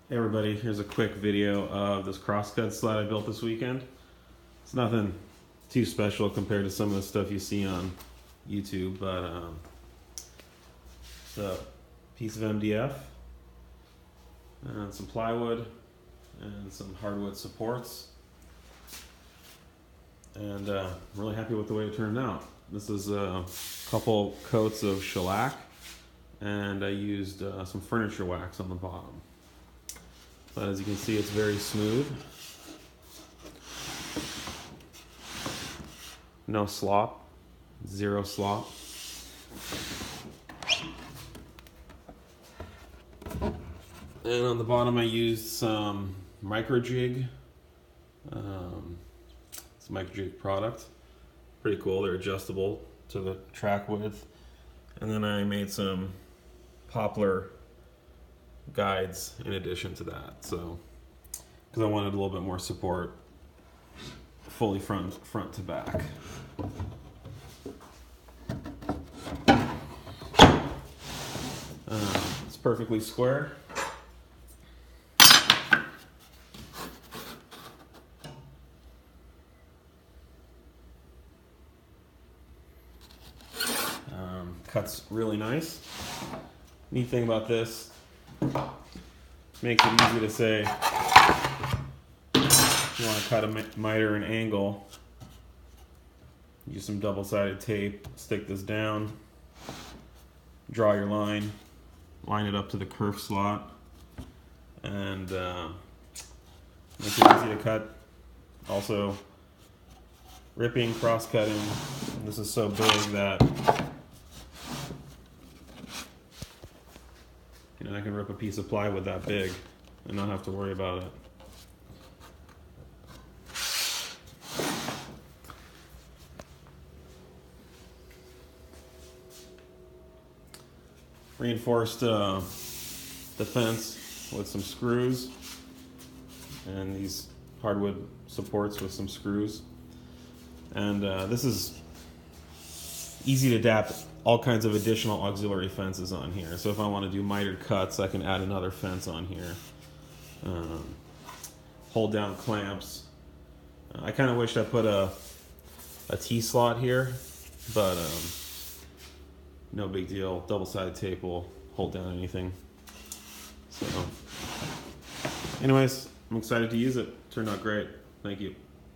Hey everybody, here's a quick video of this crosscut sled I built this weekend. It's nothing too special compared to some of the stuff you see on YouTube, but it's a piece of MDF and some plywood and some hardwood supports, and I'm really happy with the way it turned out. This is a couple coats of shellac, and I used some furniture wax on the bottom. But as you can see, it's very smooth. No slop, zero slop. And on the bottom I used some Microjig. It's a Microjig product. Pretty cool, they're adjustable to the track width. And then I made some poplar guides in addition to that, so because I wanted a little bit more support, fully front to back. It's perfectly square. Cuts really nice. Neat thing about this, makes it easy to say if you want to cut a miter an angle. Use some double-sided tape, stick this down, draw your line, line it up to the kerf slot, and make it easy to cut. Also, ripping, cross-cutting, this is so big that I can rip a piece of plywood that big and not have to worry about it. Reinforced the fence with some screws, and these hardwood supports with some screws. And this is easy to adapt all kinds of additional auxiliary fences on here. So if I want to do mitered cuts, I can add another fence on here. Hold down clamps. I kind of wished I put a T-slot here, but no big deal. Double-sided tape will hold down anything. So anyways, I'm excited to use it. Turned out great. Thank you.